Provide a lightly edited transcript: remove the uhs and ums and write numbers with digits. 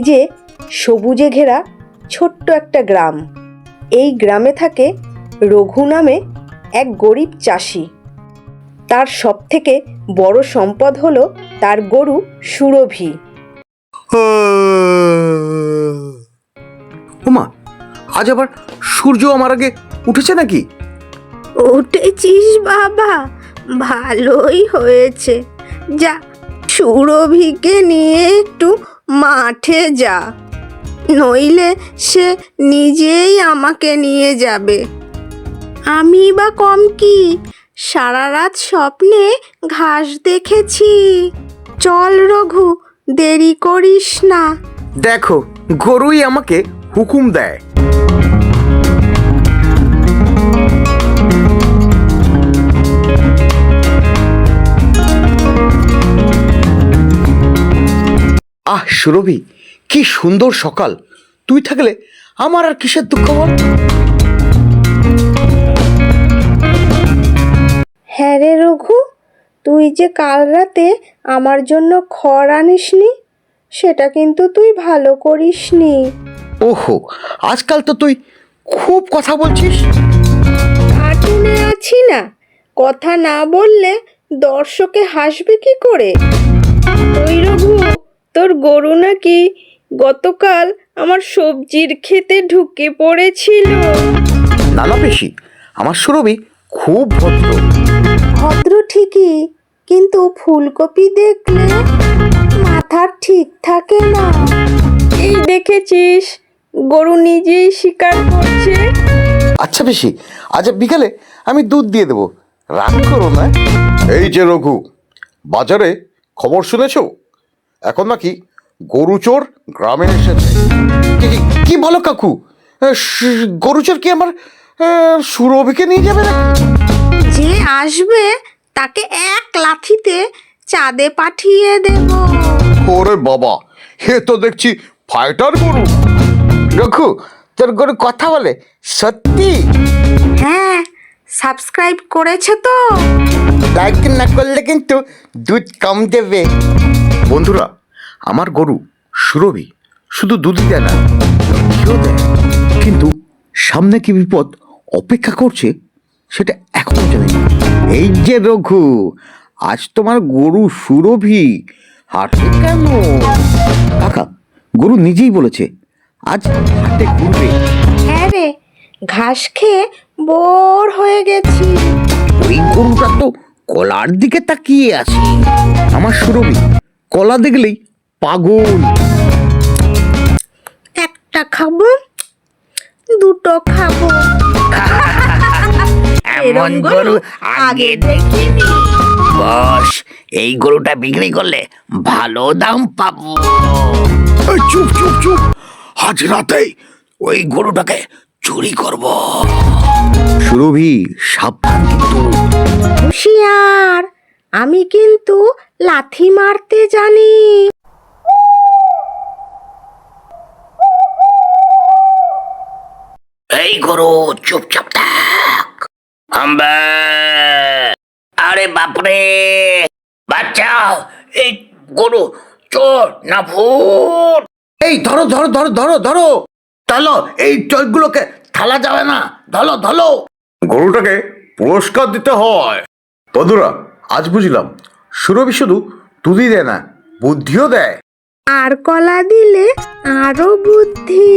যে সবুজে ঘেরা ছোট্ট একটা গ্রাম। এই গ্রামে থাকে রঘু নামে এক গরিব চাষি। তার সবথেকে বড় সম্পদ হলো তার গরু সুরভি। ওমা, আজ আবার সূর্য আমার আগে উঠেছে নাকি? উঠেছিস বাবা, ভালোই হয়েছে। যা, সুরভিকে নিয়ে একটু মাঠে যা, নইলে সে নিজেই আমাকে নিয়ে যাবে। আমি বা কম কি, সারা রাত স্বপ্নে ঘাস দেখেছি। চল রঘু, দেরি করিস না। দেখো, গরুই আমাকে হুকুম দেয়। আহ সুরভি, কি সুন্দর সকাল। তুই থাকলে আমার আর কিসের দুঃখ বল? হ্যাঁ রে রঘু, তুই যে কাল রাতে আমার জন্য খড় আনিসনি, সেটা কিন্তু তুই ভালো করিসনি। ওহো, আজকাল তো তুই খুব কথা বলছিস। কার্টুনে আছি না, কথা না বললে দর্শকে হাসবে কি করে? ওই রঘু, তোর গরু নাকি গতকাল আমার সবজির ক্ষেতে ঢুকে পড়েছিল। না না পেশি, আমার সুরভি খুব ভদ্র। ভদ্র ঠিকই, কিন্তু ফুলকপি দেখলে মাথার ঠিক থাকে না। এই দেখেছিস, গরু নিজেই শিকার করছে। আচ্ছা পেশি, আজ বিকালে আমি দুধ দিয়ে দেবো, রাগ করো না। এই যে রঘু, বাজারে খবর শুনেছো? এখন নাকি গরু চোর গ্রামে এসেছে। কি বলো কাকু? গরু চোর কি আমার সুরভিকে নিয়ে যাবে নাকি? যে আসবে তাকে এক লাথিতে চাঁদে পাঠিয়ে দেব। ওরে বাবা, হে তো দেখছি ফাইটার গরু। রঘু, তোর গরু কথা বলে সত্যি? হ্যাঁ, সাবস্ক্রাইব করেছে তো? লাইক না করলে কিন্তু দুধ কম দেবে। বন্ধুরা, আমার গরু সুরভি শুধু দুধই দেয় না, ঘিও দেয়। কিন্তু সামনে কি বিপদ অপেক্ষা করছে সেটা এখনো জানি না। এই যে রঘু, আজ তোমার গরু সুরভি হাঁটে কেন? কাকা, গরু নিজেই বলেছে আজ হাটে ঘুরবে। হ্যাঁ রে, ঘাস খেয়ে বোর হয়ে গেছি। ওই গরুটা তো কলার দিকে তাকিয়ে আছে। আমার সুরভি কলা দেখলেই পাগল। একটা খাবো, দুটো খাবো। এমন গরু আগে দেখিনি। বস, এই গরুটা বিক্রি করলে ভালো দাম পাবো। চুপ চুপ চুপ, আজ রাতেই ওই গরুটাকে চুরি করব। সুরভি, সাবধান কিন্তু। হুঁশিয়ার, আমি কিন্তু লাথি মারতে জানি। এই গরু চুপচাপ থাক। আম্বা, আরে বাপরে, বাঁচাও! এই গরু চোর না ভূত? এই ধরো ধরো ধরো ধরো ধরো, তালো এই চোরগুলোকে থালা যাবে না, ধরো ধরো। গরুটাকে পুরস্কার দিতে হয়। বন্ধুরা, আজ বুঝলাম সুরভি শুধু দুধই দেয় না, বুদ্ধিও দেয়। আর কলা দিলে আরো বুদ্ধি।